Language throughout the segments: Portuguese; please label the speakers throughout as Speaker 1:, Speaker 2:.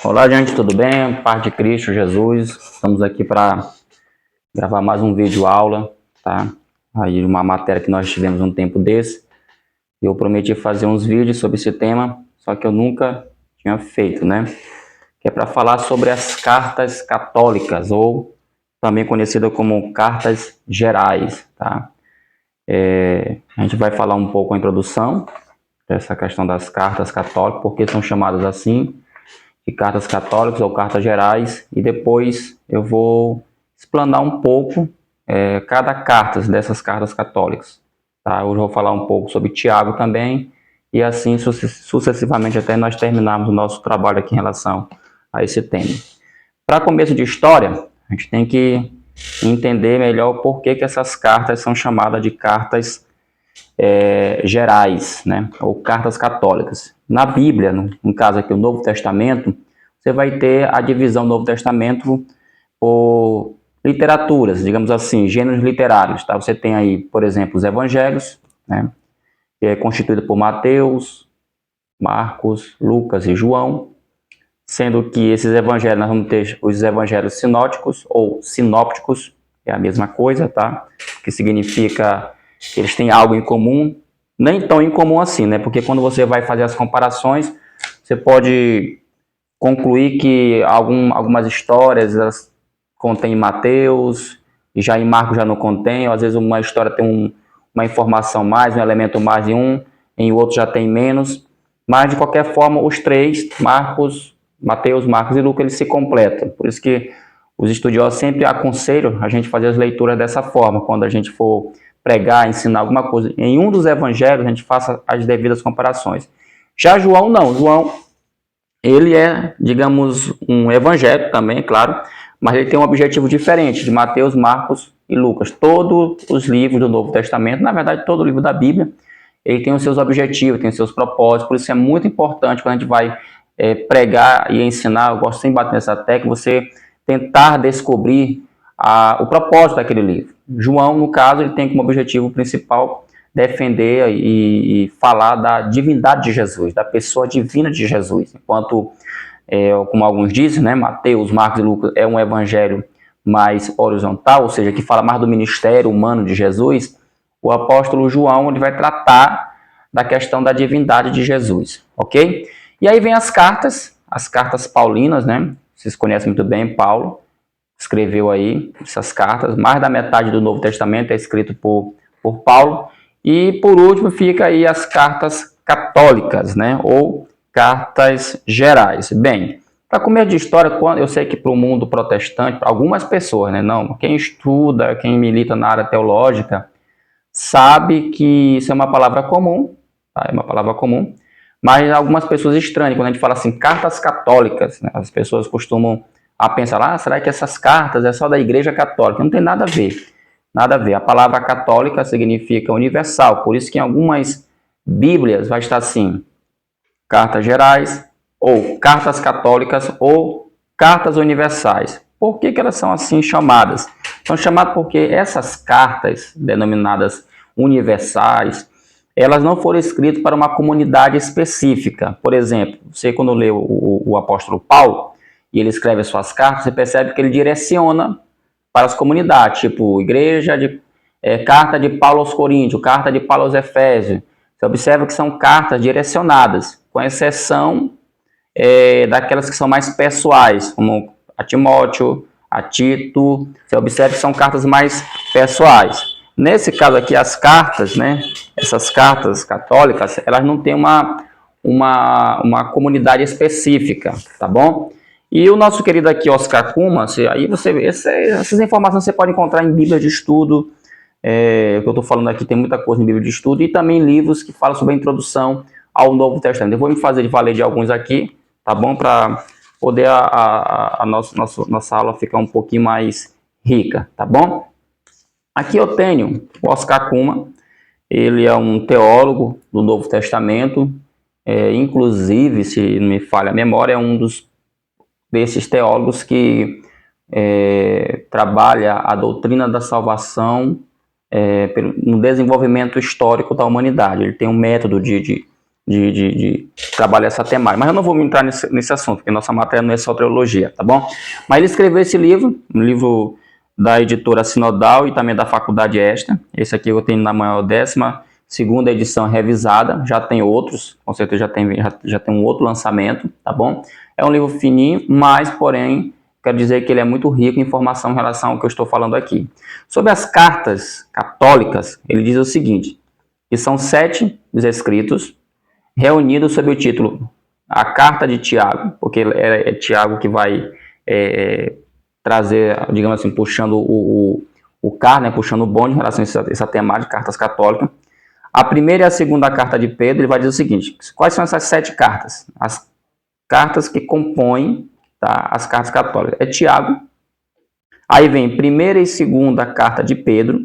Speaker 1: Olá, gente, tudo bem? Paz de Cristo Jesus. Estamos aqui para gravar mais um vídeo aula, tá? Aí uma matéria que nós tivemos um tempo desse. Eu prometi fazer uns vídeos sobre esse tema, só que eu nunca tinha feito, né? Que é para falar sobre as cartas católicas, ou também conhecida como cartas gerais, tá? A gente vai falar um pouco a introdução dessa questão das cartas católicas, porque são chamadas assim, de cartas católicas ou cartas gerais, e depois eu vou explanar um pouco cada carta dessas cartas católicas. Tá? Hoje eu vou falar um pouco sobre Tiago também, e assim sucessivamente até nós terminarmos o nosso trabalho aqui em relação a esse tema. Para começo de história, a gente tem que entender melhor por que essas cartas são chamadas de cartas gerais, né? Ou cartas católicas. Na Bíblia, no caso aqui o Novo Testamento, você vai ter a divisão do Novo Testamento por literaturas, digamos assim, gêneros literários. Tá? Você tem aí, por exemplo, os evangelhos, né? Que é constituído por Mateus, Marcos, Lucas e João, sendo que esses evangelhos, nós vamos ter os evangelhos sinóticos ou sinópticos, é a mesma coisa, tá? Que significa que eles têm algo em comum, nem tão em comum assim, né? Porque quando você vai fazer as comparações, você pode concluir que algumas histórias elas contêm Mateus, e já em Marcos já não contém, ou às vezes uma história tem uma informação mais, um elemento mais em outro já tem menos, mas de qualquer forma os três, Mateus, Marcos e Lucas, eles se completam. Por isso que os estudiosos sempre aconselham a gente fazer as leituras dessa forma, quando a gente for pregar, ensinar alguma coisa. Em um dos evangelhos, a gente faça as devidas comparações. Já João, não. João, ele é, digamos, um evangelho também, claro, mas ele tem um objetivo diferente de Mateus, Marcos e Lucas. Todos os livros do Novo Testamento, na verdade, todo o livro da Bíblia, ele tem os seus objetivos, tem os seus propósitos, por isso é muito importante quando a gente vai pregar e ensinar, eu gosto sempre de bater nessa tecla, você tentar descobrir o propósito daquele livro. João, no caso, ele tem como objetivo principal defender e falar da divindade de Jesus, da pessoa divina de Jesus. Enquanto, como alguns dizem, né, Mateus, Marcos e Lucas é um evangelho mais horizontal, ou seja, que fala mais do ministério humano de Jesus, o apóstolo João ele vai tratar da questão da divindade de Jesus, ok? E aí vem as cartas paulinas, né? Vocês conhecem muito bem, Paulo escreveu aí essas cartas, mais da metade do Novo Testamento é escrito por Paulo, e por último fica aí as cartas católicas, né? Ou cartas gerais. Bem, para começo de história, eu sei que para o mundo protestante, para algumas pessoas, né? Não, quem estuda, quem milita na área teológica, sabe que isso é uma palavra comum, tá? É uma palavra comum, mas algumas pessoas estranham, quando a gente fala assim, cartas católicas, né? As pessoas costumam pensar, será que essas cartas é só da Igreja Católica? Não tem nada a ver, nada a ver. A palavra católica significa universal, por isso que em algumas Bíblias vai estar assim, cartas gerais, ou cartas católicas, ou cartas universais. Por que elas são assim chamadas? São chamadas porque essas cartas, denominadas universais, elas não foram escritas para uma comunidade específica. Por exemplo, você quando lê o apóstolo Paulo, e ele escreve as suas cartas, você percebe que ele direciona para as comunidades, tipo carta de Paulo aos Coríntios, carta de Paulo aos Efésios. Você observa que são cartas direcionadas, com exceção daquelas que são mais pessoais, como a Timóteo, a Tito. Você observa que são cartas mais pessoais. Nesse caso aqui, as cartas, né, essas cartas católicas, elas não têm uma comunidade específica, tá bom? E o nosso querido aqui, Oscar Kuma, essas informações você pode encontrar em Bíblia de Estudo, o que eu estou falando aqui tem muita coisa em Bíblia de Estudo, e também livros que falam sobre a introdução ao Novo Testamento. Eu vou me fazer de valer de alguns aqui, tá bom? Para poder a nossa aula ficar um pouquinho mais rica, tá bom? Aqui eu tenho o Oscar Kuma, ele é um teólogo do Novo Testamento, inclusive, se não me falha a memória, é um desses teólogos que trabalha a doutrina da salvação no desenvolvimento histórico da humanidade. Ele tem um método de de trabalhar essa temática. Mas eu não vou entrar nesse assunto, porque nossa matéria não é só teologia, tá bom? Mas ele escreveu esse livro, um livro da editora Sinodal e também da Faculdade Extra. Esse aqui eu tenho na maior 12ª edição revisada, já tem outros, com certeza já tem um outro lançamento, tá bom? É um livro fininho, mas, porém, quero dizer que ele é muito rico em informação em relação ao que eu estou falando aqui. Sobre as cartas católicas, ele diz o seguinte, que são 7 os escritos, reunidos sob o título A Carta de Tiago, porque é Tiago que vai trazer, digamos assim, puxando o carro, né, puxando o bonde em relação a essa temática de cartas católicas. A primeira e a segunda carta de Pedro, ele vai dizer o seguinte, quais são essas 7 cartas? As cartas que compõem, tá, as cartas católicas. É Tiago, aí vem primeira e segunda carta de Pedro,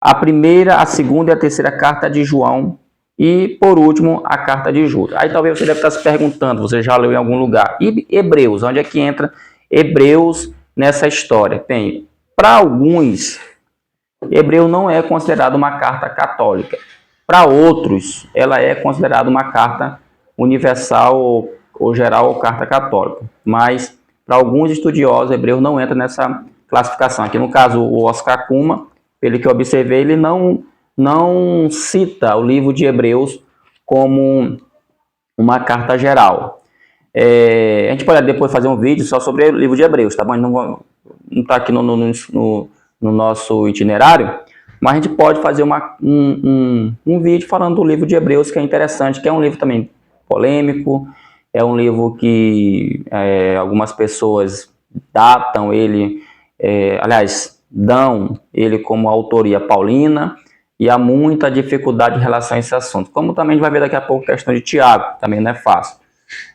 Speaker 1: a primeira, a segunda e a terceira carta de João, e, por último, a carta de Judas. Aí talvez você deve estar se perguntando, você já leu em algum lugar, e Hebreus, onde é que entra Hebreus nessa história? Bem, para alguns, Hebreu não é considerado uma carta católica. Para outros, ela é considerada uma carta universal ou geral ou carta católica. Mas, para alguns estudiosos, Hebreu não entra nessa classificação. Aqui, no caso, o Oscar Kuma, pelo que eu observei, ele não cita o livro de Hebreus como uma carta geral. A gente pode depois fazer um vídeo só sobre o livro de Hebreus, tá bom? Não está aqui no nosso itinerário, mas a gente pode fazer um vídeo falando do livro de Hebreus, que é interessante, que é um livro também polêmico, é um livro que algumas pessoas datam ele, dão ele como autoria paulina, e há muita dificuldade em relação a esse assunto. Como também a gente vai ver daqui a pouco a questão de Tiago, também não é fácil.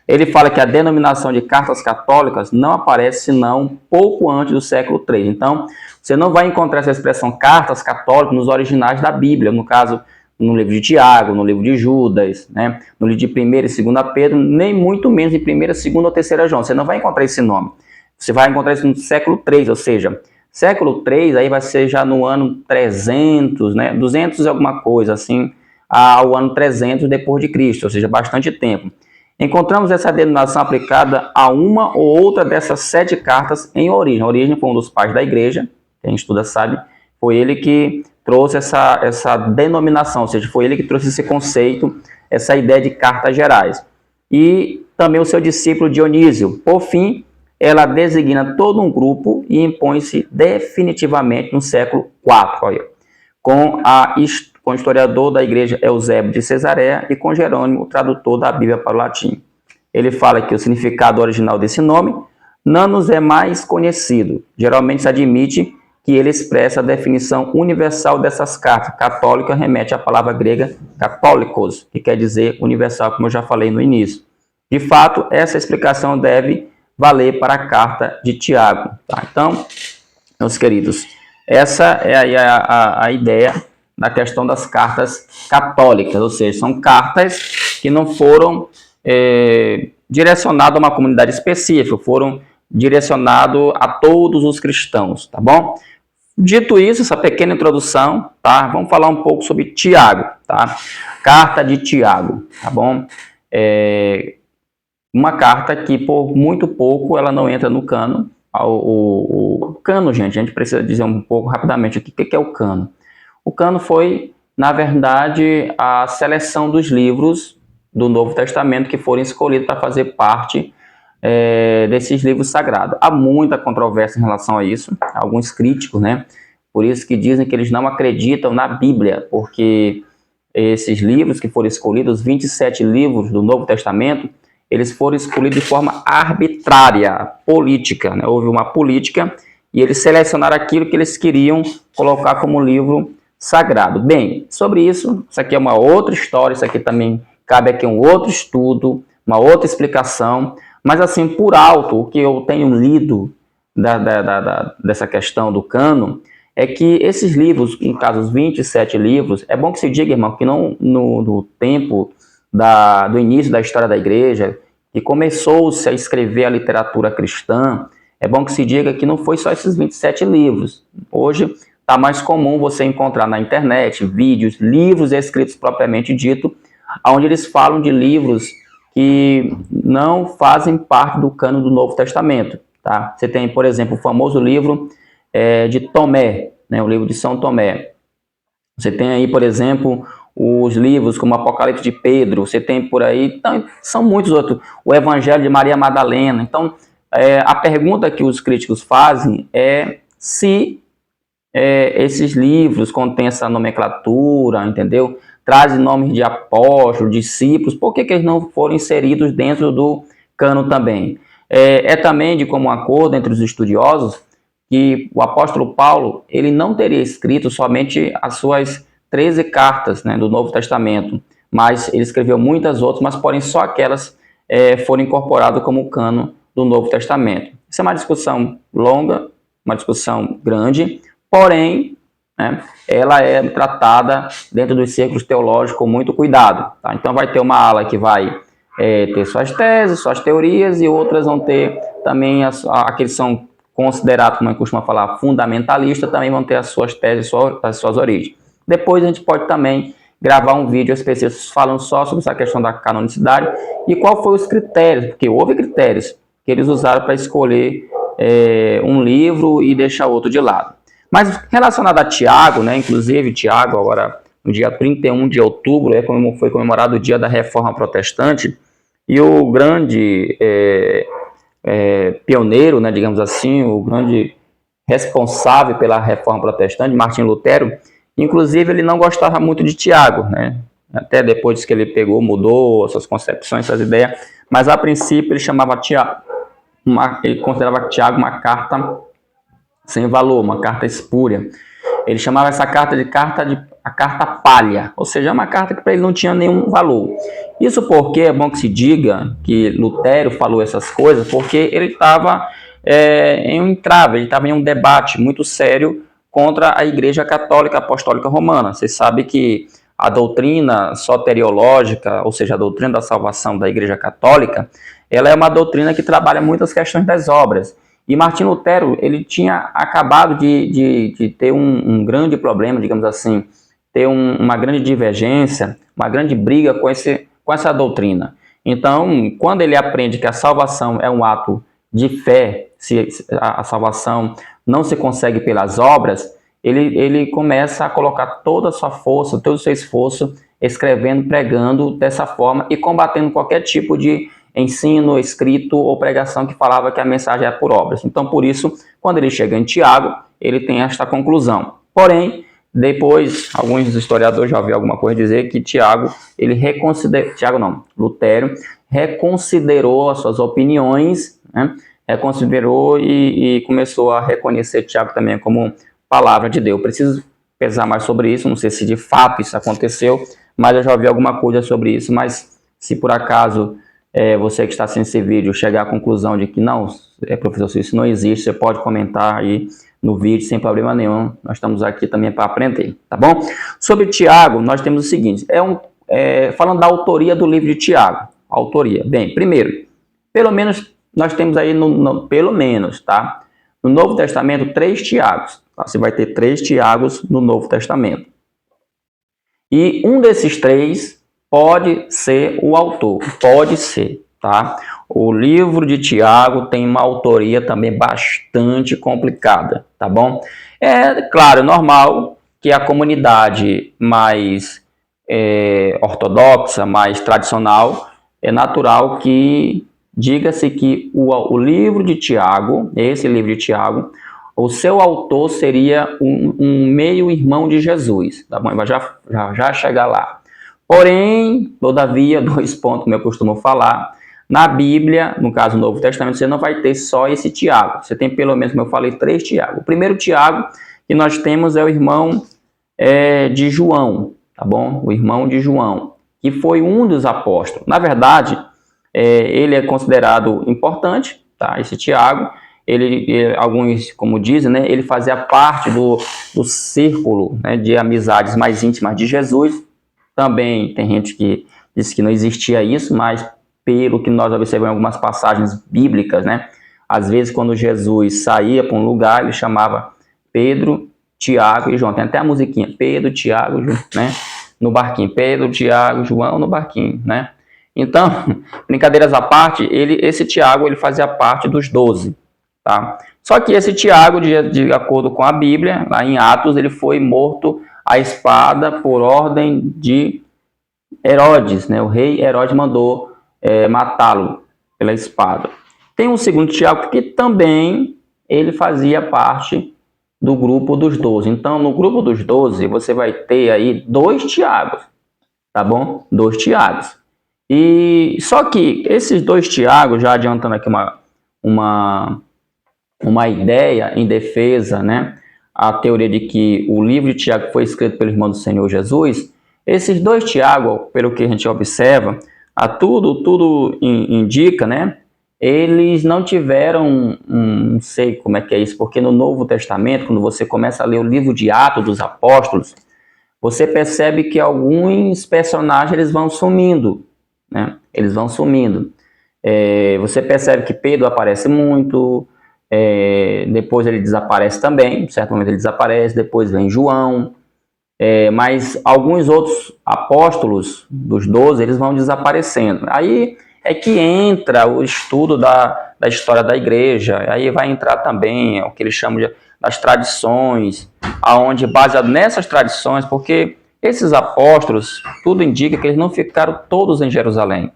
Speaker 1: Ele fala que a denominação de cartas católicas não aparece senão pouco antes do século III. Então, você não vai encontrar essa expressão cartas católicas nos originais da Bíblia, no caso, no livro de Tiago, no livro de Judas, né? No livro de 1ª e 2ª Pedro, nem muito menos em 1ª, 2ª ou 3ª João. Você não vai encontrar esse nome. Você vai encontrar isso no século III, ou seja, século III aí vai ser já no ano 300, né? 200 e alguma coisa, assim, ao ano 300 depois de Cristo, ou seja, bastante tempo. Encontramos essa denominação aplicada a uma ou outra dessas 7 cartas em Origem. Origem foi um dos pais da igreja, quem estuda sabe, foi ele que trouxe essa denominação, ou seja, foi ele que trouxe esse conceito, essa ideia de cartas gerais. E também o seu discípulo Dionísio. Por fim, ela designa todo um grupo e impõe-se definitivamente no século IV, olha, com o historiador da igreja Eusébio de Cesareia e com Jerônimo, o tradutor da Bíblia para o latim. Ele fala que o significado original desse nome não nos é mais conhecido. Geralmente se admite que ele expressa a definição universal dessas cartas. Católica remete à palavra grega católicos, que quer dizer universal, como eu já falei no início. De fato, essa explicação deve valer para a carta de Tiago. Tá? Então, meus queridos, essa é a ideia da questão das cartas católicas, ou seja, são cartas que não foram direcionadas a uma comunidade específica, foram direcionadas a todos os cristãos, tá bom? Dito isso, essa pequena introdução, tá? Vamos falar um pouco sobre Tiago, tá? Carta de Tiago, tá bom? Uma carta que, por muito pouco, ela não entra no cano. O cano, gente, a gente precisa dizer um pouco rapidamente o que é o cano. O cano foi, na verdade, a seleção dos livros do Novo Testamento que foram escolhidos para fazer parte desses livros sagrados. Há muita controvérsia em relação a isso, alguns críticos, né? Por isso que dizem que eles não acreditam na Bíblia, porque esses livros que foram escolhidos, os 27 livros do Novo Testamento, eles foram escolhidos de forma arbitrária, política, né? Houve uma política e eles selecionaram aquilo que eles queriam colocar como livro sagrado. Bem, sobre isso aqui é uma outra história, isso aqui também cabe aqui um outro estudo, uma outra explicação, mas assim, por alto, o que eu tenho lido dessa questão do cano, é que esses livros, em caso os 27 livros, é bom que se diga, irmão, que não no tempo do início da história da igreja, que começou-se a escrever a literatura cristã, é bom que se diga que não foi só esses 27 livros. Hoje está mais comum você encontrar na internet vídeos, livros escritos propriamente dito onde eles falam de livros que não fazem parte do cânon do Novo Testamento. Tá? Você tem, por exemplo, o famoso livro de Tomé, né, o livro de São Tomé. Você tem aí, por exemplo, os livros como Apocalipse de Pedro, você tem por aí, então, são muitos outros, o Evangelho de Maria Madalena. Então, a pergunta que os críticos fazem é se esses livros contêm essa nomenclatura, entendeu? Trazem nomes de apóstolos, discípulos, por que eles não foram inseridos dentro do cânon também? Também de comum acordo entre os estudiosos que o apóstolo Paulo ele não teria escrito somente as suas 13 cartas, né, do Novo Testamento, mas ele escreveu muitas outras, mas porém só aquelas foram incorporadas como cânon do Novo Testamento. Isso é uma discussão longa, uma discussão grande, porém, né, ela é tratada dentro dos círculos teológicos com muito cuidado. Tá? Então vai ter uma ala que vai ter suas teses, suas teorias, e outras vão ter também aqueles que são considerados, como a gente costuma falar, fundamentalistas, também vão ter as suas teses, as suas origens. Depois a gente pode também gravar um vídeo específico falando só sobre essa questão da canonicidade e qual foram os critérios, porque houve critérios que eles usaram para escolher um livro e deixar outro de lado. Mas relacionado a Tiago, né, inclusive Tiago, agora no dia 31 de outubro, foi comemorado o dia da Reforma Protestante, e o grande pioneiro, né, digamos assim, o grande responsável pela Reforma Protestante, Martinho Lutero, inclusive ele não gostava muito de Tiago, né? Até depois que ele mudou suas concepções, suas ideias, mas a princípio ele chamava Tiago, ele considerava Tiago uma carta sem valor, uma carta espúria. Ele chamava essa carta de a carta palha, ou seja, uma carta que para ele não tinha nenhum valor. Isso porque é bom que se diga que Lutero falou essas coisas, porque ele estava em um entrave, ele estava em um debate muito sério contra a Igreja Católica Apostólica Romana. Você sabe que a doutrina soteriológica, ou seja, a doutrina da salvação da Igreja Católica, ela é uma doutrina que trabalha muitas questões das obras. E Martinho Lutero, ele tinha acabado de ter um grande problema, digamos assim, ter uma grande divergência, uma grande briga com essa doutrina. Então, quando ele aprende que a salvação é um ato de fé, se a salvação não se consegue pelas obras, ele começa a colocar toda a sua força, todo o seu esforço, escrevendo, pregando dessa forma e combatendo qualquer tipo de ensino, escrito ou pregação que falava que a mensagem é por obras. Então, por isso, quando ele chega em Tiago, ele tem esta conclusão. Porém, depois, alguns historiadores já ouviram alguma coisa dizer que Lutero reconsiderou as suas opiniões, né? Reconsiderou e começou a reconhecer Tiago também como palavra de Deus. Eu preciso pesar mais sobre isso, não sei se de fato isso aconteceu, mas eu já ouvi alguma coisa sobre isso. Mas se por acaso você que está assistindo esse vídeo chegar à conclusão de que não, professor, se isso não existe, você pode comentar aí no vídeo sem problema nenhum. Nós estamos aqui também para aprender, tá bom? Sobre Tiago, nós temos o seguinte, falando da autoria do livro de Tiago, autoria. Bem, primeiro, pelo menos nós temos aí, pelo menos, tá? No Novo Testamento, 3 Tiagos. Tá? Você vai ter 3 Tiagos no Novo Testamento. E um desses 3 pode ser o autor, pode ser, tá? O livro de Tiago tem uma autoria também bastante complicada, tá bom? É claro, normal que a comunidade mais ortodoxa, mais tradicional, é natural que diga-se que o livro de Tiago, esse livro de Tiago, o seu autor seria um meio-irmão de Jesus, tá bom? Vai já chegar lá. Porém, todavia, 2 pontos, como eu costumo falar, na Bíblia, no caso do Novo Testamento, você não vai ter só esse Tiago. Você tem pelo menos, como eu falei, 3 Tiago. O primeiro Tiago que nós temos é o irmão de João, tá bom? O irmão de João, que foi um dos apóstolos. Na verdade, ele é considerado importante, tá? Esse Tiago. Alguns, como dizem, né, ele fazia parte do círculo, né, de amizades mais íntimas de Jesus. Também tem gente que diz que não existia isso, mas pelo que nós observamos em algumas passagens bíblicas, né, às vezes quando Jesus saía para um lugar, ele chamava Pedro, Tiago e João. Tem até a musiquinha, Pedro, Tiago, João, né? no barquinho. Pedro, Tiago, João no barquinho, né? Então, brincadeiras à parte, esse Tiago ele fazia parte dos 12, tá? Só que esse Tiago, de acordo com a Bíblia, lá em Atos, ele foi morto à espada por ordem de Herodes, né? O rei Herodes mandou matá-lo pela espada. Tem um segundo Tiago que também ele fazia parte do grupo dos 12. Então, no grupo dos 12, você vai ter aí 2 Tiagos, tá bom? 2 Tiagos. E só que esses 2 Tiagos, já adiantando aqui uma ideia em defesa, né? A teoria de que o livro de Tiago foi escrito pelo irmão do Senhor Jesus, esses 2 Tiago, pelo que a gente observa, tudo indica, né? Eles não tiveram, não sei como é que é isso, porque no Novo Testamento, quando você começa a ler o livro de Atos dos Apóstolos, você percebe que alguns personagens eles vão sumindo, né? Eles vão sumindo. Você percebe que Pedro aparece muito, depois ele desaparece também, em certo momento ele desaparece, depois vem João, mas alguns outros apóstolos dos 12, eles vão desaparecendo. Aí é que entra o estudo da história da igreja, aí vai entrar também o que eles chamam das tradições, aonde baseado nessas tradições, porque esses apóstolos, tudo indica que eles não ficaram todos em Jerusalém.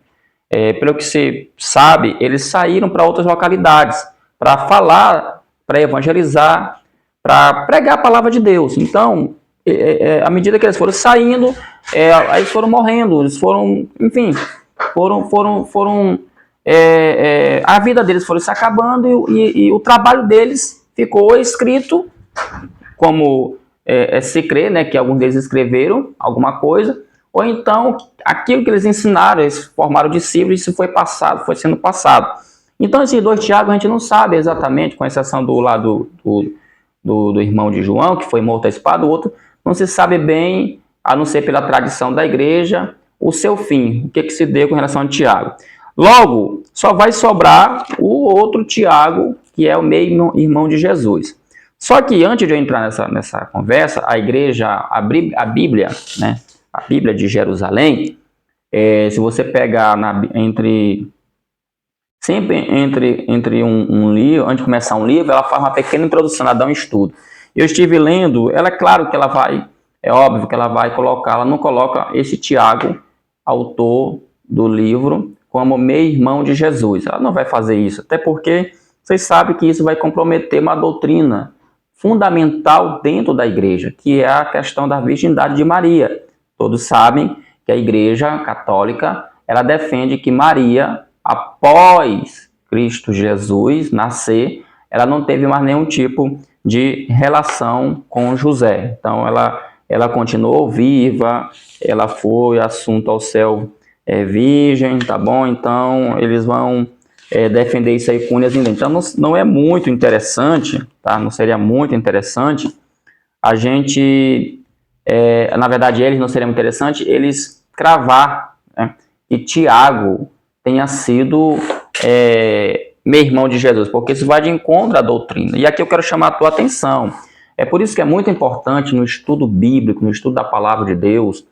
Speaker 1: Pelo que se sabe, eles saíram para outras localidades, para falar, para evangelizar, para pregar a palavra de Deus. Então, à medida que eles foram saindo, eles foram morrendo, eles foram, enfim, a vida deles foi se acabando e o trabalho deles ficou escrito, como se crê, né, que alguns deles escreveram alguma coisa, ou então aquilo que eles ensinaram, eles formaram discípulos, isso foi passado, foi sendo passado. Então esses 2 Tiago a gente não sabe exatamente, com exceção do lado do irmão de João, que foi morto à espada, o outro não se sabe bem, a não ser pela tradição da igreja, o seu fim, o que se deu com relação a Tiago. Logo, só vai sobrar o outro Tiago, que é o meio irmão de Jesus. Só que antes de eu entrar nessa conversa, a igreja, a Bíblia, né, a Bíblia de Jerusalém, se você pegar sempre entre um livro, antes de começar um livro, ela faz uma pequena introdução, ela dá um estudo. Eu estive lendo, ela é claro que ela vai, é óbvio que ela vai colocar, ela não coloca esse Tiago, autor do livro, como meio-irmão de Jesus. Ela não vai fazer isso, até porque vocês sabem que isso vai comprometer uma doutrina fundamental dentro da igreja, que é a questão da virgindade de Maria. Todos sabem que a igreja católica, ela defende que Maria, após Cristo Jesus nascer, ela não teve mais nenhum tipo de relação com José. Então ela continuou viva, ela foi assunto ao céu virgem, tá bom? Então eles vão defender isso aí com unhas e dentes. Então não é muito interessante, tá? Não seria muito interessante a gente, na verdade eles não seria muito interessante eles cravar, né, que Tiago tenha sido meu irmão de Jesus, porque isso vai de encontro à doutrina. E aqui eu quero chamar a tua atenção. É por isso que é muito importante no estudo bíblico, no estudo da palavra de Deus,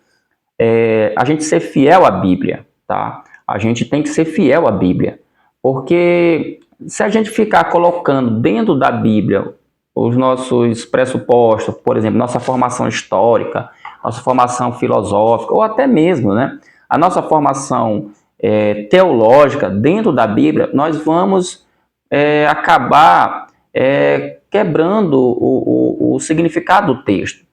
Speaker 1: a gente ser fiel à Bíblia, tá? A gente tem que ser fiel à Bíblia, porque se a gente ficar colocando dentro da Bíblia os nossos pressupostos, por exemplo, nossa formação histórica, nossa formação filosófica, ou até mesmo, né, a nossa formação teológica dentro da Bíblia, nós vamos acabar quebrando o significado do texto.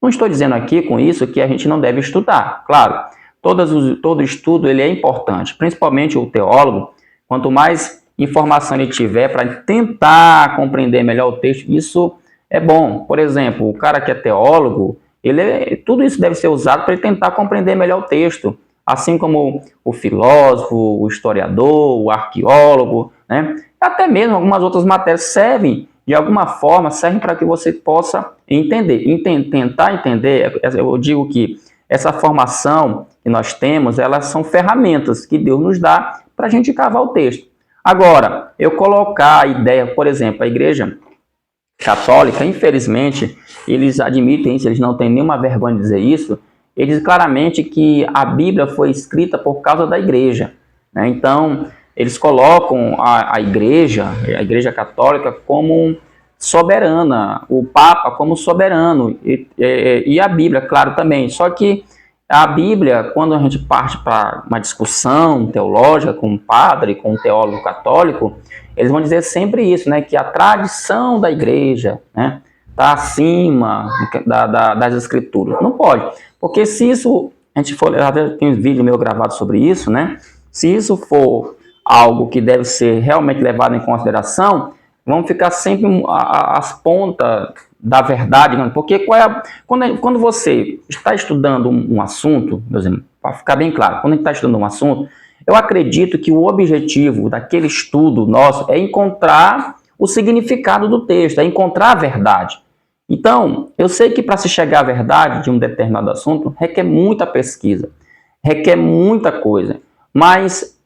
Speaker 1: Não estou dizendo aqui com isso que a gente não deve estudar. Claro, todo estudo ele é importante, principalmente o teólogo. Quanto mais informação ele tiver para tentar compreender melhor o texto, isso é bom. Por exemplo, o cara que é teólogo, tudo isso deve ser usado para ele tentar compreender melhor o texto. Assim como o filósofo, o historiador, o arqueólogo, né? Até mesmo algumas outras matérias servem, de alguma forma, servem para que você possa entender. Tentar entender, eu digo que essa formação que nós temos, elas são ferramentas que Deus nos dá para a gente cavar o texto. Agora, eu colocar a ideia, por exemplo, a igreja católica, infelizmente, eles admitem isso, eles não têm nenhuma vergonha de dizer isso, ele diz claramente que a Bíblia foi escrita por causa da igreja, né? Então, eles colocam a igreja católica como soberana, o Papa como soberano, e a Bíblia, claro, também. Só que a Bíblia, quando a gente parte para uma discussão teológica com um padre, com um teólogo católico, eles vão dizer sempre isso, né, que a tradição da igreja, né, está acima das escrituras. Não pode, porque se isso, a gente for, tem um vídeo meu gravado sobre isso, né, se isso for algo que deve ser realmente levado em consideração, vão ficar sempre as pontas da verdade, porque quando você está estudando um assunto, por exemplo, para ficar bem claro, quando a gente está estudando um assunto, eu acredito que o objetivo daquele estudo nosso é encontrar o significado do texto, é encontrar a verdade. Então, eu sei que para se chegar à verdade de um determinado assunto, requer muita pesquisa, requer muita coisa, mas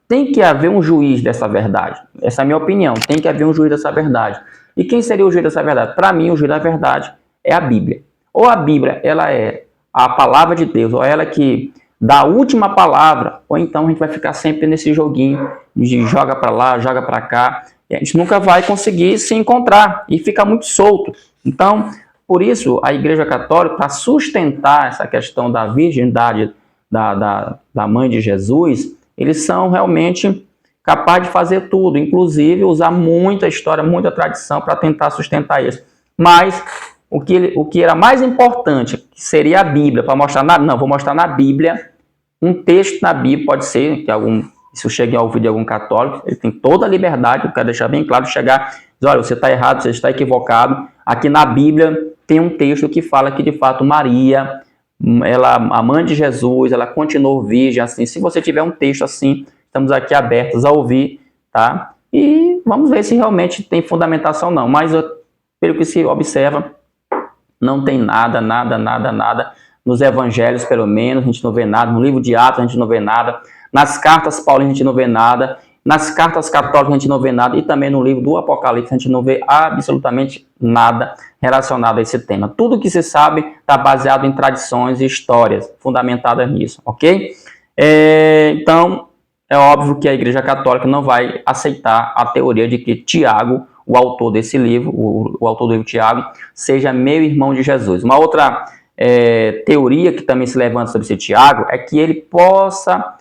Speaker 1: tem que haver um juiz dessa verdade. Essa é a minha opinião. Tem que haver um juiz dessa verdade. E quem seria o juiz dessa verdade? Para mim, o juiz da verdade é a Bíblia. Ou a Bíblia, ela é a palavra de Deus, ou ela que dá a última palavra, ou então a gente vai ficar sempre nesse joguinho de joga para lá, joga para cá. E a gente nunca vai conseguir se encontrar e fica muito solto. Então, por isso, a Igreja Católica, para sustentar essa questão da virgindade da mãe de Jesus, eles são realmente capazes de fazer tudo, inclusive usar muita história, muita tradição para tentar sustentar isso. Mas o que era mais importante, que seria a Bíblia, para mostrar vou mostrar na Bíblia, um texto na Bíblia, pode ser que se eu cheguei ao vídeo de algum católico, ele tem toda a liberdade, eu quero deixar bem claro, de chegar e dizer, olha, você está errado, você está equivocado. Aqui na Bíblia tem um texto que fala que, de fato, Maria, ela, a mãe de Jesus, ela continuou virgem, assim. Se você tiver um texto assim, estamos aqui abertos a ouvir, tá? E vamos ver se realmente tem fundamentação ou não. Mas, pelo que se observa, não tem nada. Nos evangelhos, pelo menos, a gente não vê nada. No livro de Atos, a gente não vê nada. Nas cartas paulinas, a gente não vê nada. Nas cartas católicas, a gente não vê nada. E também no livro do Apocalipse, a gente não vê absolutamente nada relacionado a esse tema. Tudo que se sabe está baseado em tradições e histórias fundamentadas nisso, ok? Então, é óbvio que a Igreja Católica não vai aceitar a teoria de que Tiago, o autor desse livro, o autor do livro Tiago, seja meio irmão de Jesus. Uma outra teoria que também se levanta sobre esse Tiago é que ele possa,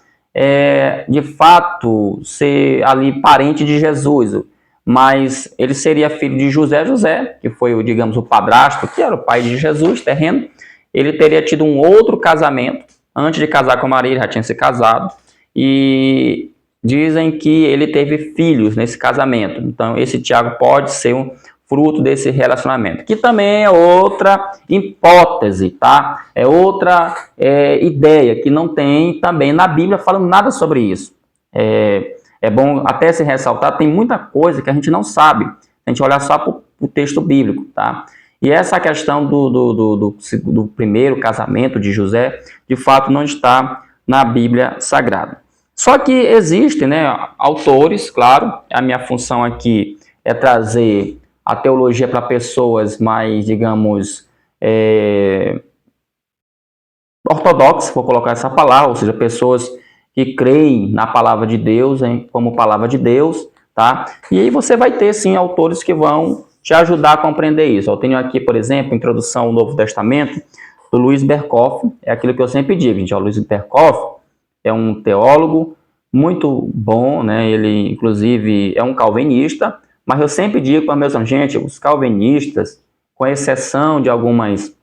Speaker 1: de fato, ser ali parente de Jesus, mas ele seria filho de José, que foi, digamos, o padrasto, que era o pai de Jesus, terreno. Ele teria tido um outro casamento, antes de casar com Maria, ele já tinha se casado, e dizem que ele teve filhos nesse casamento. Então, esse Tiago pode ser um fruto desse relacionamento, que também é outra hipótese, tá? É outra ideia que não tem também na Bíblia falando nada sobre isso. É bom até se ressaltar, tem muita coisa que a gente não sabe, a gente olhar só para o texto bíblico, tá? E essa questão do primeiro casamento de José, de fato, não está na Bíblia Sagrada. Só que existem, né, autores, claro, a minha função aqui é trazer a teologia para pessoas mais, digamos, ortodoxas, vou colocar essa palavra, ou seja, pessoas que creem na palavra de Deus, como palavra de Deus, tá? E aí você vai ter, sim, autores que vão te ajudar a compreender isso. Eu tenho aqui, por exemplo, Introdução ao Novo Testamento, do Luiz Berkhoff. É aquilo que eu sempre digo, gente. O Luiz Berkhoff é um teólogo muito bom, né? Ele, inclusive, é um calvinista, mas eu sempre digo para meus amigos, gente, os calvinistas, com exceção de algumas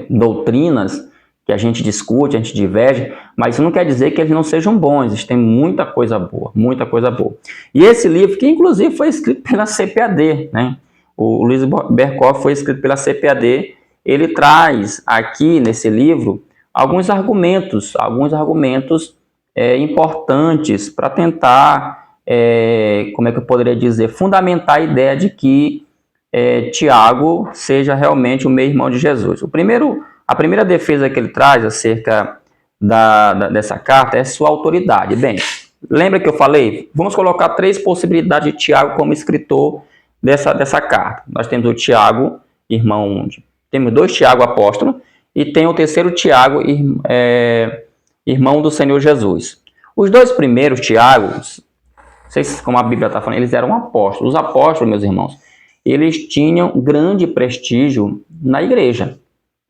Speaker 1: doutrinas que a gente discute, a gente diverge, mas isso não quer dizer que eles não sejam bons, eles têm muita coisa boa, muita coisa boa. E esse livro, que inclusive foi escrito pela CPAD, né? O Luiz Berkhoff foi escrito pela CPAD, ele traz aqui nesse livro alguns argumentos importantes para tentar, como é que eu poderia dizer, fundamentar a ideia de que Tiago seja realmente o meio-irmão de Jesus. A primeira defesa que ele traz acerca dessa carta é sua autoridade. Bem, lembra que eu falei? Vamos colocar 3 possibilidades de Tiago como escritor dessa carta. Nós temos o Tiago, temos 2 Tiago apóstolo, e tem o terceiro Tiago, irmão do Senhor Jesus. Os dois primeiros Tiagos, não sei se como a Bíblia está falando, eles eram apóstolos. Os apóstolos, meus irmãos, eles tinham grande prestígio na igreja.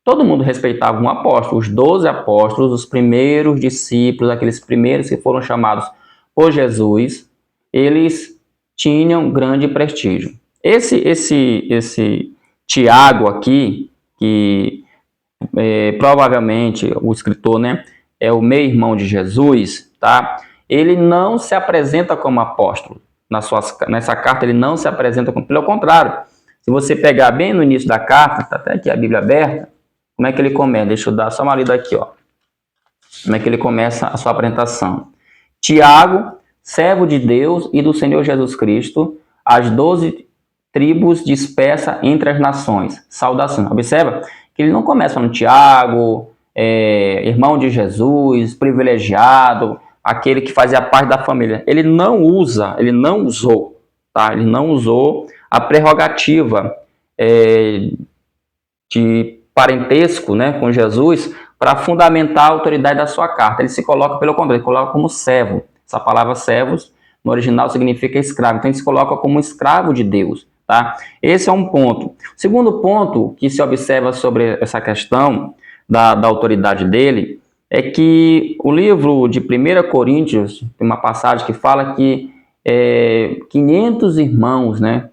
Speaker 1: Todo mundo respeitava um apóstolo. Os 12 apóstolos, os primeiros discípulos, aqueles primeiros que foram chamados por Jesus, eles tinham grande prestígio. Esse Tiago aqui, que provavelmente o escritor, né, é o meio-irmão de Jesus, tá? Ele não se apresenta como apóstolo. Nessa carta ele não se apresenta como... Pelo contrário, se você pegar bem no início da carta, tá até aqui a Bíblia aberta, como é que ele começa? Deixa eu dar só uma lida aqui, ó. Como é que ele começa a sua apresentação? Tiago, servo de Deus e do Senhor Jesus Cristo, as 12 tribos dispersas entre as nações. Saudação. Observa que ele não começa no Tiago, irmão de Jesus, privilegiado, aquele que fazia parte da família. Ele não usou a prerrogativa de parentesco, né, com Jesus para fundamentar a autoridade da sua carta. Ele se coloca, pelo contrário, ele coloca como servo. Essa palavra servos, no original, significa escravo. Então, ele se coloca como escravo de Deus. Tá? Esse é um ponto. O segundo ponto que se observa sobre essa questão da autoridade dele é que o livro de 1 Coríntios, tem uma passagem que fala que 500 irmãos, né,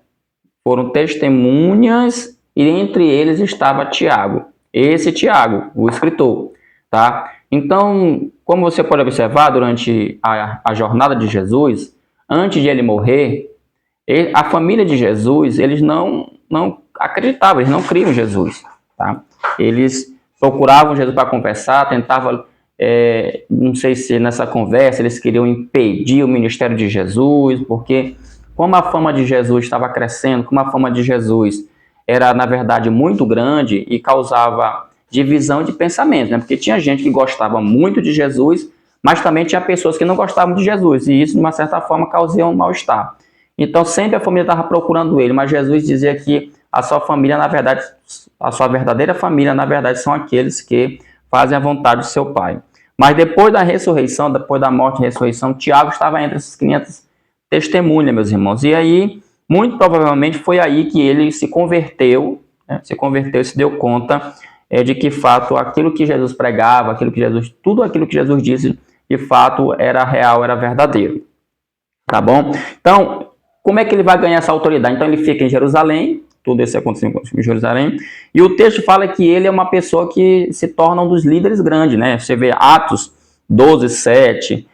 Speaker 1: foram testemunhas e entre eles estava Tiago. Esse Tiago, o escritor. Tá? Então, como você pode observar, durante a jornada de Jesus, antes de ele morrer, a família de Jesus, eles não acreditavam, eles não criam em Jesus. Tá? Eles procuravam Jesus para conversar, tentavam, não sei se nessa conversa eles queriam impedir o ministério de Jesus, porque como a fama de Jesus estava crescendo, como a fama de Jesus era, na verdade, muito grande e causava divisão de pensamento, né? Porque tinha gente que gostava muito de Jesus, mas também tinha pessoas que não gostavam de Jesus, e isso, de uma certa forma, causava um mal-estar. Então, sempre a família estava procurando ele, mas Jesus dizia que a sua família, na verdade, a sua verdadeira família, na verdade, são aqueles que fazem a vontade do seu Pai. Mas depois da ressurreição, depois da morte e ressurreição, Tiago estava entre essas 500 testemunhas, meus irmãos. E aí, muito provavelmente, foi aí que ele se converteu, né? E se deu conta de que, de fato, aquilo que Jesus pregava, tudo aquilo que Jesus disse, de fato, era real, era verdadeiro. Tá bom? Então, como é que ele vai ganhar essa autoridade? Então, ele fica em Jerusalém, tudo esse aconteceu em Jerusalém, e o texto fala que ele é uma pessoa que se torna um dos líderes grandes, né? Você vê Atos 12:7,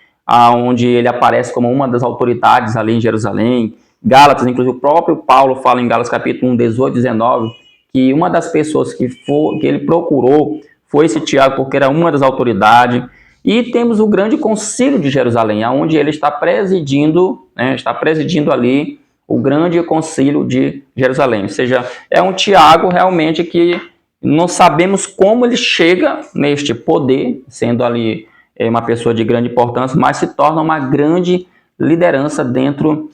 Speaker 1: onde ele aparece como uma das autoridades ali em Jerusalém. Gálatas, inclusive o próprio Paulo fala em Gálatas capítulo 1, 18, 19, que uma das pessoas que ele procurou foi esse Tiago, porque era uma das autoridades. E temos o grande concílio de Jerusalém, onde ele está presidindo, né, ali o grande concílio de Jerusalém. Ou seja, é um Tiago realmente que não sabemos como ele chega neste poder, sendo ali uma pessoa de grande importância, mas se torna uma grande liderança dentro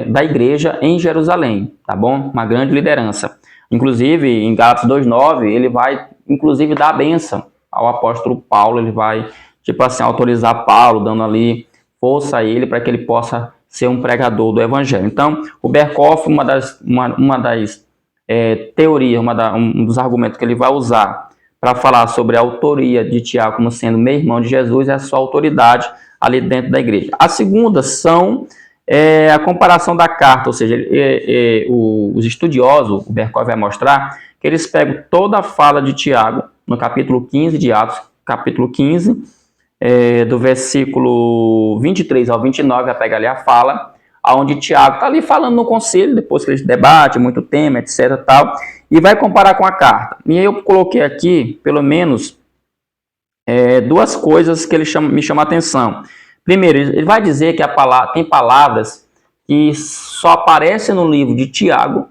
Speaker 1: da igreja em Jerusalém, tá bom? Uma grande liderança. Inclusive, em Gálatas 2:9, ele vai, inclusive, dar a bênção ao apóstolo Paulo. Ele vai, tipo assim, autorizar Paulo, dando ali força a ele para que ele possa ser um pregador do evangelho. Então, o Berkhof, uma das teorias, um dos argumentos que ele vai usar para falar sobre a autoria de Tiago como sendo meio-irmão de Jesus é a sua autoridade ali dentro da igreja. A segunda são a comparação da carta, ou seja, os estudiosos, o Berkhof vai mostrar que eles pegam toda a fala de Tiago no capítulo 15 de Atos, capítulo 15, do versículo 23 ao 29, vai pegar ali a fala, onde Tiago está ali falando no conselho, depois que eles debatem muito tema, etc. tal, e vai comparar com a carta. E aí eu coloquei aqui, pelo menos, duas coisas que me chamam a atenção. Primeiro, ele vai dizer que tem palavras que só aparecem no livro de Tiago,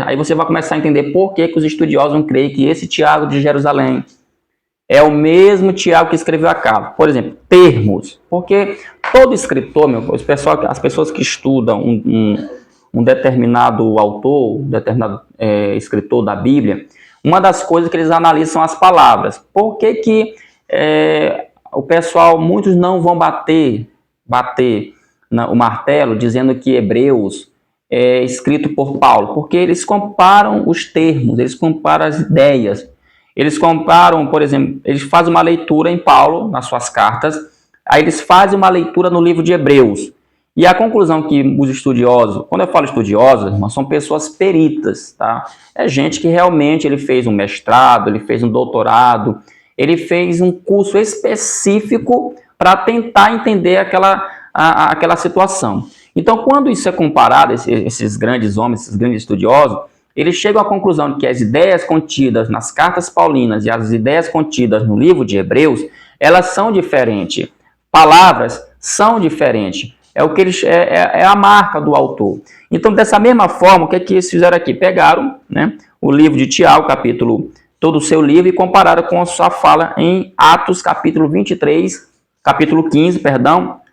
Speaker 1: aí você vai começar a entender por que os estudiosos não creem que esse Tiago de Jerusalém é o mesmo Tiago que escreveu a carta. Por exemplo, termos, porque todo escritor, as pessoas que estudam um determinado autor, um determinado escritor da Bíblia, uma das coisas que eles analisam são as palavras. Por que que o pessoal, muitos não vão bater o martelo dizendo que Hebreus é escrito por Paulo? Porque eles comparam os termos, eles comparam as ideias, eles comparam, por exemplo, eles fazem uma leitura em Paulo, nas suas cartas, aí eles fazem uma leitura no livro de Hebreus. E a conclusão que os estudiosos, quando eu falo estudiosos, irmãos, são pessoas peritas, tá? É gente que realmente ele fez um mestrado, ele fez um doutorado, ele fez um curso específico para tentar entender aquela situação. Então, quando isso é comparado, esses grandes homens, esses grandes estudiosos, eles chegam à conclusão de que as ideias contidas nas cartas paulinas e as ideias contidas no livro de Hebreus, elas são diferentes. Palavras são diferentes. É o que eles é a marca do autor. Então, dessa mesma forma, o que é que eles fizeram aqui? Pegaram, né, o livro de Tiago, todo o seu livro, e compararam com a sua fala em Atos, capítulo 15,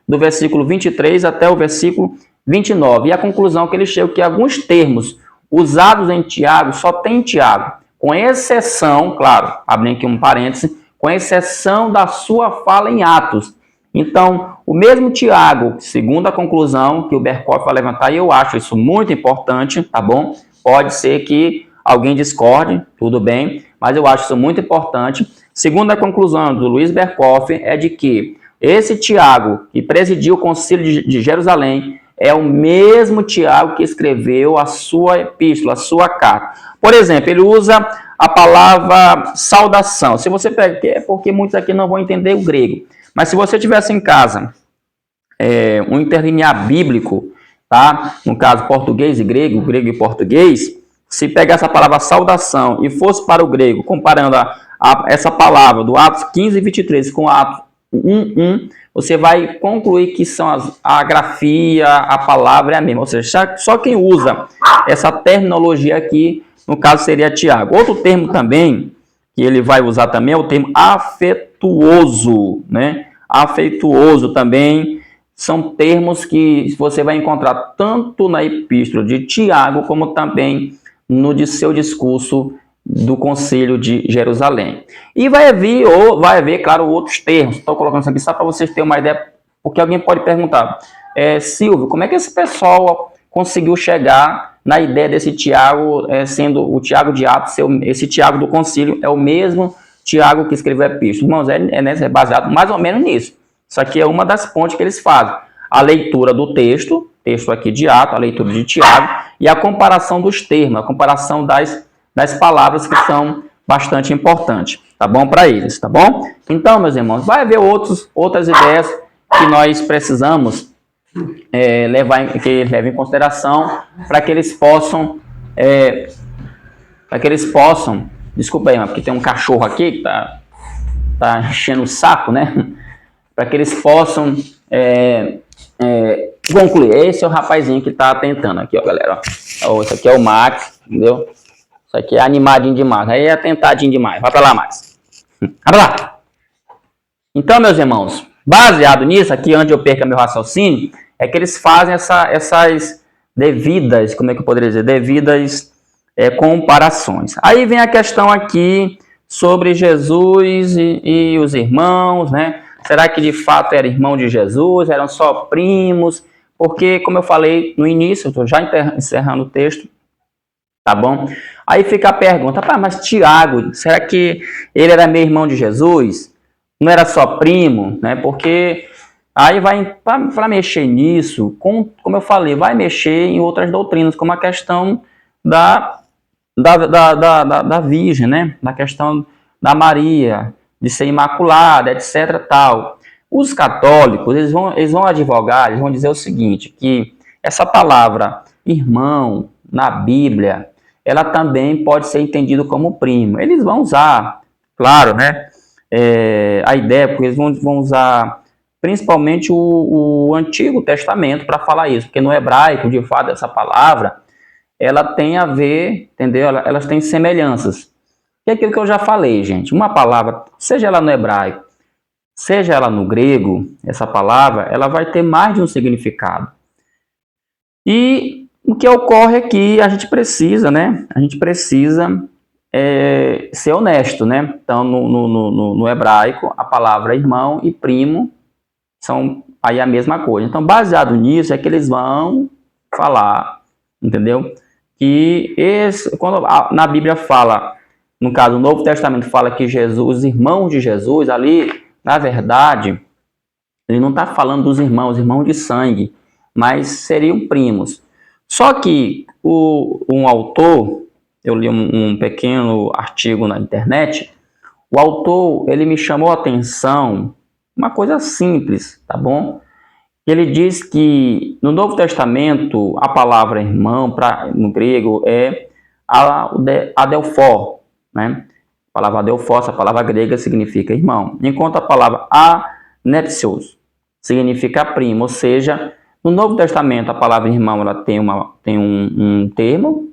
Speaker 1: do versículo 23 até o versículo 29. E a conclusão que eles chegam é que alguns termos usados em Tiago só tem em Tiago, com exceção, claro, abrindo aqui um parêntese, com exceção da sua fala em Atos. Então, o mesmo Tiago, segundo a conclusão que o Berkoff vai levantar, e eu acho isso muito importante, tá bom? Pode ser que alguém discorde, tudo bem, mas eu acho isso muito importante. Segundo a conclusão do Luiz Berkoff, é de que esse Tiago, que presidiu o concílio de Jerusalém, é o mesmo Tiago que escreveu a sua epístola, a sua carta. Por exemplo, ele usa a palavra saudação. Se você pega, é porque muitos aqui não vão entender o grego. Mas se você tivesse em casa um interlinear bíblico, tá? No caso português e grego e português, se pegar essa palavra saudação e fosse para o grego, comparando essa palavra do Atos 15, 23 com Atos 1, você vai concluir que a grafia, a palavra é a mesma. Ou seja, só quem usa essa terminologia aqui, no caso, seria Tiago. Outro termo também que ele vai usar também é o termo afetuoso, né? Afetuoso também são termos que você vai encontrar tanto na epístola de Tiago, como também no seu discurso do Concílio de Jerusalém. E vai haver, claro, outros termos. Estou colocando isso aqui só para vocês terem uma ideia, porque alguém pode perguntar, Silvio, como é que esse pessoal conseguiu chegar na ideia desse Tiago, sendo o Tiago de Atos, esse Tiago do Concílio é o mesmo Tiago que escreveu a epístola? Irmãos, é baseado mais ou menos nisso. Isso aqui é uma das pontes que eles fazem. A leitura do texto aqui de Atos, a leitura de Tiago, e a comparação dos termos, a comparação das palavras que são bastante importantes, tá bom, para eles, tá bom? Então, meus irmãos, vai haver outras ideias que nós precisamos levar em consideração para que eles possam, desculpa aí, porque tem um cachorro aqui que tá enchendo o saco, né? Para que eles possam concluir. Esse é o rapazinho que tá tentando aqui, ó, galera. Ó, esse aqui é o Max, entendeu? Isso aqui é animadinho demais. Aí é tentadinho demais. Vai pra lá, Max. Vai pra lá. Então, meus irmãos, baseado nisso, aqui onde eu perco meu raciocínio, é que eles fazem essas devidas, como é que eu poderia dizer? Devidas comparações. Aí vem a questão aqui sobre Jesus e os irmãos, né? Será que de fato era irmão de Jesus? Eram só primos? Porque, como eu falei no início, eu estou já encerrando o texto, tá bom? Aí fica a pergunta, mas Tiago, será que ele era meio irmão de Jesus? Não era só primo, né? Porque aí vai, para mexer nisso, como eu falei, vai mexer em outras doutrinas, como a questão da Virgem, né? Na questão da Maria, de ser imaculada, etc. tal. Os católicos, eles vão advogar, eles vão dizer o seguinte, que essa palavra irmão na Bíblia, ela também pode ser entendida como primo. Eles vão usar, claro, né? A ideia, porque eles vão usar principalmente o Antigo Testamento para falar isso, porque no hebraico, de fato, essa palavra, ela tem a ver, entendeu? Elas têm semelhanças. E é aquilo que eu já falei, gente, uma palavra, seja ela no hebraico, seja ela no grego, essa palavra, ela vai ter mais de um significado. E o que ocorre é que a gente precisa, né? A gente precisa ser honesto, né? Então, no hebraico, a palavra irmão e primo são aí a mesma coisa. Então, baseado nisso, é que eles vão falar, entendeu? Que quando na Bíblia fala, no caso, o Novo Testamento fala que Jesus, os irmãos de Jesus, ali, na verdade, ele não está falando dos irmãos de sangue, mas seriam primos. Só que um autor, eu li um pequeno artigo na internet, o autor, ele me chamou a atenção, uma coisa simples, tá bom? Ele diz que no Novo Testamento, a palavra irmão, no grego, é adelphos, né? A palavra adelphos, a palavra grega, significa irmão, enquanto a palavra anepsios significa primo, ou seja, no Novo Testamento, a palavra irmão ela tem um termo,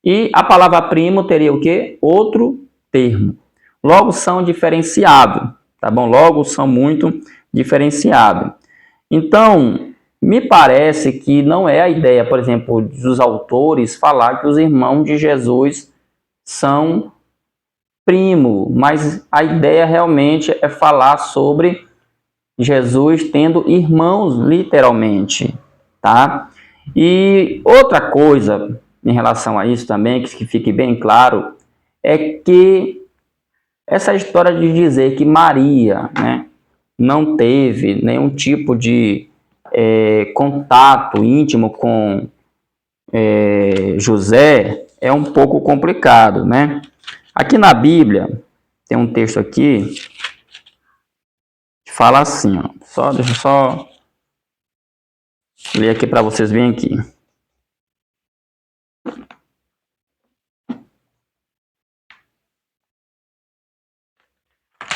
Speaker 1: e a palavra primo teria o quê? Outro termo. Logo são diferenciados, tá bom? Logo são muito diferenciados. Então, me parece que não é a ideia, por exemplo, dos autores falar que os irmãos de Jesus são primo, mas a ideia realmente é falar sobre Jesus tendo irmãos, literalmente, tá? E outra coisa em relação a isso também, que fique bem claro, é que essa história de dizer que Maria, né, não teve nenhum tipo de contato íntimo com José é um pouco complicado, né? Aqui na Bíblia tem um texto aqui que fala assim, ó, deixa eu só ler aqui para vocês verem aqui.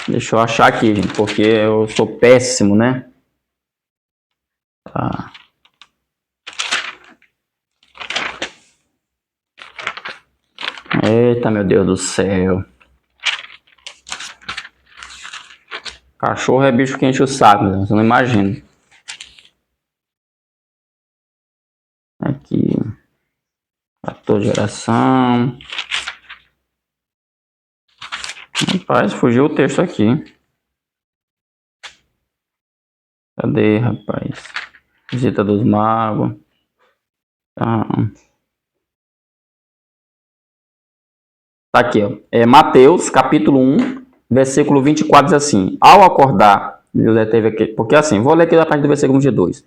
Speaker 1: Deixa eu achar aqui, gente, porque eu sou péssimo, né? Tá. Eita, meu Deus do céu. Cachorro é bicho que enche o saco, você não imagina. Aqui. Fator de geração. Rapaz, fugiu o texto aqui. Cadê, rapaz? Visita dos magos. Tá aqui, ó. Mateus, capítulo 1, versículo 24, diz assim: Ao acordar, José teve aqui. Porque assim, vou ler aqui a partir do versículo 22.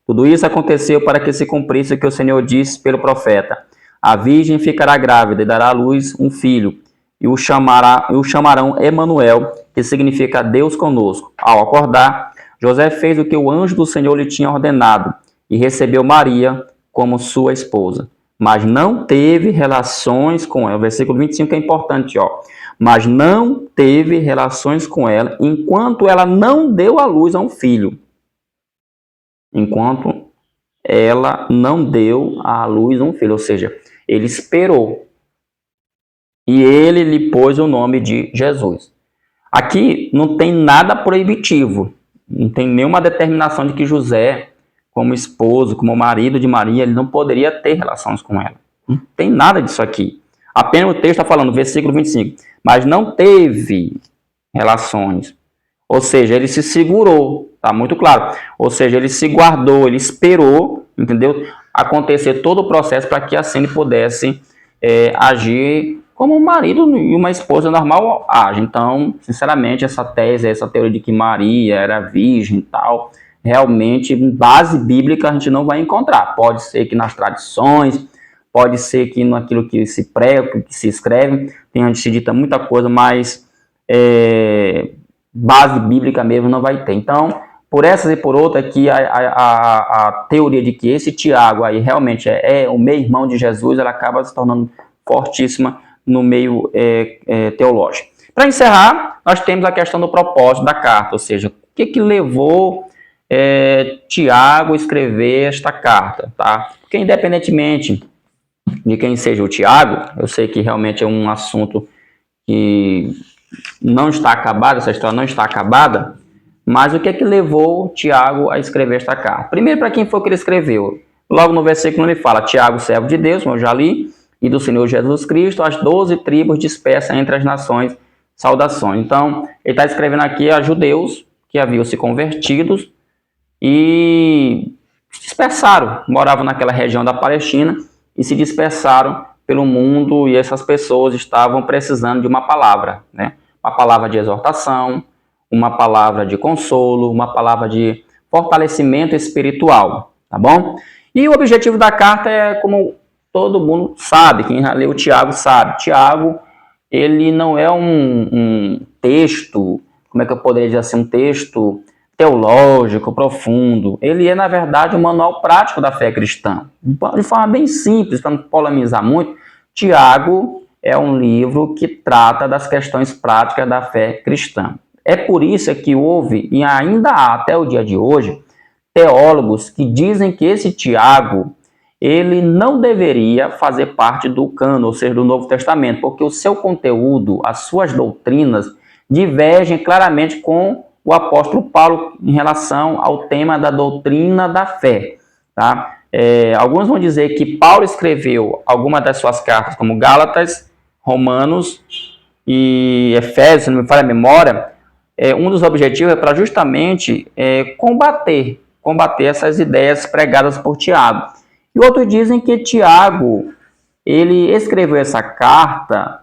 Speaker 1: Tudo isso aconteceu para que se cumprisse o que o Senhor disse pelo profeta: A virgem ficará grávida e dará à luz um filho, e o chamarão Emanuel, que significa Deus conosco. Ao acordar, José fez o que o anjo do Senhor lhe tinha ordenado e recebeu Maria como sua esposa. Mas não teve relações com ela. O versículo 25 é importante, ó. Mas não teve relações com ela enquanto ela não deu à luz a um filho. Enquanto ela não deu à luz a um filho. Ou seja, ele esperou. E ele lhe pôs o nome de Jesus. Aqui não tem nada proibitivo. Não tem nenhuma determinação de que José, como esposo, como marido de Maria, ele não poderia ter relações com ela. Não tem nada disso aqui. Apenas o texto está falando, versículo 25. Mas não teve relações. Ou seja, ele se segurou. Está muito claro. Ou seja, ele se guardou, ele esperou, entendeu? Acontecer todo o processo para que assim ele pudesse agir como um marido e uma esposa normal age. Então, sinceramente, essa tese, essa teoria de que Maria era virgem e tal, realmente, base bíblica a gente não vai encontrar. Pode ser que nas tradições, pode ser que naquilo que se prega, que se escreve, tem onde se dita muita coisa, mas base bíblica mesmo não vai ter. Então, por essas e por outras, aqui a teoria de que esse Tiago aí realmente é o meio-irmão de Jesus, ela acaba se tornando fortíssima no meio teológico. Para encerrar, nós temos a questão do propósito da carta, ou seja, o que levou Tiago a escrever esta carta, tá? Porque independentemente de quem seja o Tiago, eu sei que realmente é um assunto que não está acabado, essa história não está acabada, mas o que levou Tiago a escrever esta carta? Primeiro, para quem foi que ele escreveu? Logo no versículo ele fala, Tiago, servo de Deus, como eu já li, e do Senhor Jesus Cristo, as 12 tribos dispersas entre as nações, saudações. Então, ele está escrevendo aqui a judeus que haviam se convertidos e se dispersaram, moravam naquela região da Palestina e se dispersaram pelo mundo, e essas pessoas estavam precisando de uma palavra, né? Uma palavra de exortação, uma palavra de consolo, uma palavra de fortalecimento espiritual, tá bom? E o objetivo da carta é, como todo mundo sabe, quem já leu Tiago sabe, Tiago, ele não é um texto, como é que eu poderia dizer assim, um texto teológico, profundo. Ele é, na verdade, um manual prático da fé cristã. De forma bem simples, para não polemizar muito, Tiago é um livro que trata das questões práticas da fé cristã. É por isso que houve, e ainda há até o dia de hoje, teólogos que dizem que esse Tiago, ele não deveria fazer parte do cânon, ou seja, do Novo Testamento, porque o seu conteúdo, as suas doutrinas, divergem claramente com o apóstolo Paulo em relação ao tema da doutrina da fé. Tá? Alguns vão dizer que Paulo escreveu algumas das suas cartas, como Gálatas, Romanos e Efésios, se não me falha a memória. Um dos objetivos é para justamente combater essas ideias pregadas por Tiago. E outros dizem que Tiago, ele escreveu essa carta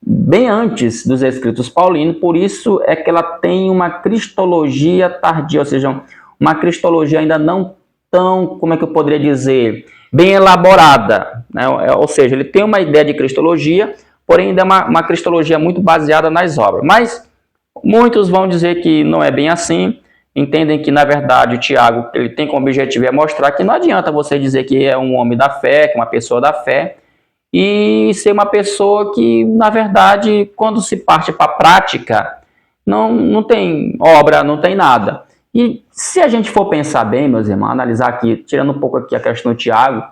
Speaker 1: bem antes dos escritos paulinos, por isso é que ela tem uma cristologia tardia, ou seja, uma cristologia ainda não tão, como é que eu poderia dizer, bem elaborada, né? Ou seja, ele tem uma ideia de cristologia, porém ainda é uma cristologia muito baseada nas obras. Mas muitos vão dizer que não é bem assim, entendem que, na verdade, o Tiago, ele tem como objetivo mostrar que não adianta você dizer que é um homem da fé, que é uma pessoa da fé, e ser uma pessoa que, na verdade, quando se parte para a prática, não tem obra, não tem nada. E se a gente for pensar bem, meus irmãos, analisar aqui, tirando um pouco aqui a questão do Tiago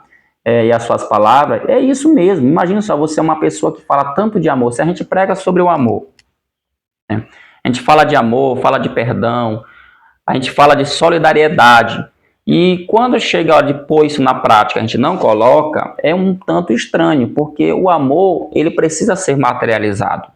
Speaker 1: e as suas palavras, é isso mesmo. Imagina só, você é uma pessoa que fala tanto de amor. Se a gente prega sobre o amor, né? A gente fala de amor, fala de perdão, a gente fala de solidariedade. E quando chega a hora de pôr isso na prática, a gente não coloca, é um tanto estranho, porque o amor, ele precisa ser materializado.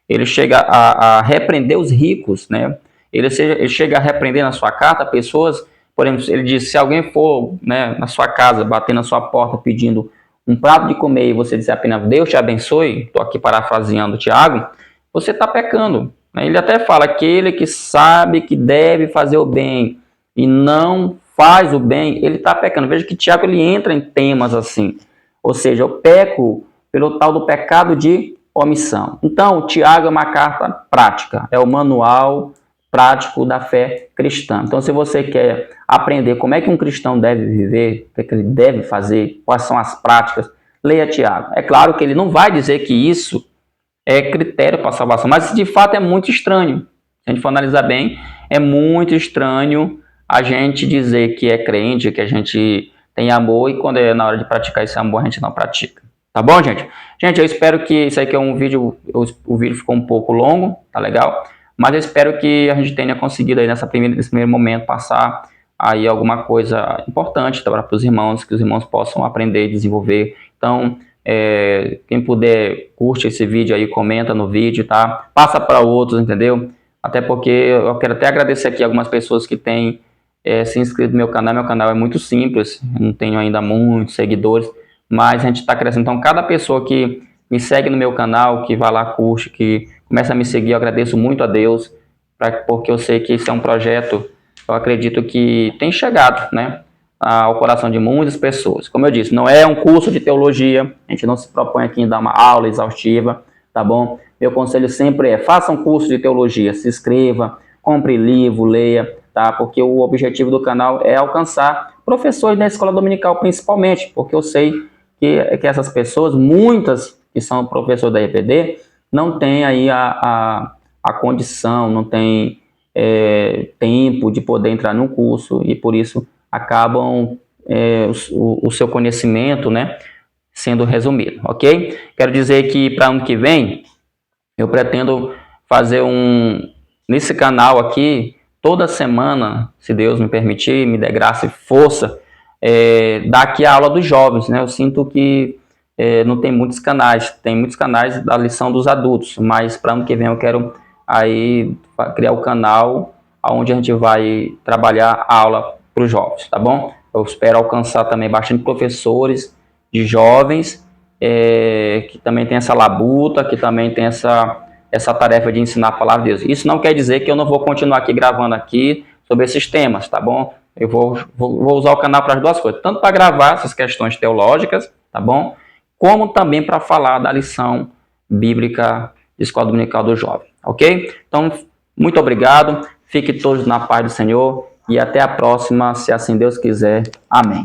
Speaker 1: Ele chega a repreender os ricos, né? Ele chega a repreender na sua carta pessoas, por exemplo, ele diz, se alguém for, né, na sua casa, bater na sua porta pedindo um prato de comer e você dizer apenas Deus te abençoe, estou aqui parafraseando o Tiago, você está pecando. Ele até fala, aquele que sabe que deve fazer o bem e não faz o bem, ele está pecando. Veja que Tiago ele entra em temas assim, ou seja, eu peco pelo tal do pecado de omissão. Então, Tiago é uma carta prática, é o manual prático da fé cristã. Então, se você quer aprender como é que um cristão deve viver, o que ele deve fazer, quais são as práticas, leia Tiago. É claro que ele não vai dizer que isso é critério para a salvação, mas de fato é muito estranho. Se a gente for analisar bem, é muito estranho a gente dizer que é crente, que a gente tem amor, e quando é na hora de praticar esse amor, a gente não pratica. Tá bom, gente? Gente, eu espero que isso aqui é um vídeo, o vídeo ficou um pouco longo, tá legal? Mas eu espero que a gente tenha conseguido aí nesse primeiro momento passar aí alguma coisa importante para os irmãos, que os irmãos possam aprender e desenvolver. Então, quem puder, curte esse vídeo aí, comenta no vídeo, tá? Passa para outros, entendeu? Até porque eu quero até agradecer aqui algumas pessoas que têm se inscrito no meu canal. Meu canal é muito simples, eu não tenho ainda muitos seguidores, mas a gente está crescendo. Então, cada pessoa que me segue no meu canal, que vai lá, curte, que começa a me seguir, eu agradeço muito a Deus, porque eu sei que esse é um projeto, eu acredito que tem chegado, né, ao coração de muitas pessoas. Como eu disse, não é um curso de teologia, a gente não se propõe aqui em dar uma aula exaustiva, tá bom? Meu conselho sempre é, faça um curso de teologia, se inscreva, compre livro, leia, tá? Porque o objetivo do canal é alcançar professores da escola dominical principalmente, porque eu sei que essas pessoas, muitas que são professores da EPD, não têm aí a condição, não tem tempo de poder entrar num curso, e por isso acabam o seu conhecimento, né, sendo resumido, ok? Quero dizer que para ano que vem, eu pretendo fazer nesse canal aqui, toda semana, se Deus me permitir, me der graça e força, dar aqui a aula dos jovens, né? Eu sinto que não tem muitos canais, tem muitos canais da lição dos adultos, mas para ano que vem eu quero aí criar o canal onde a gente vai trabalhar a aula para os jovens, tá bom? Eu espero alcançar também bastante professores de jovens, que também tem essa labuta, que também tem essa tarefa de ensinar a palavra de Deus. Isso não quer dizer que eu não vou continuar aqui gravando aqui sobre esses temas, tá bom? Eu vou usar o canal para as duas coisas, tanto para gravar essas questões teológicas, tá bom? Como também para falar da lição bíblica de Escola Dominical do Jovem, ok? Então, muito obrigado, fiquem todos na paz do Senhor e até a próxima, se assim Deus quiser. Amém.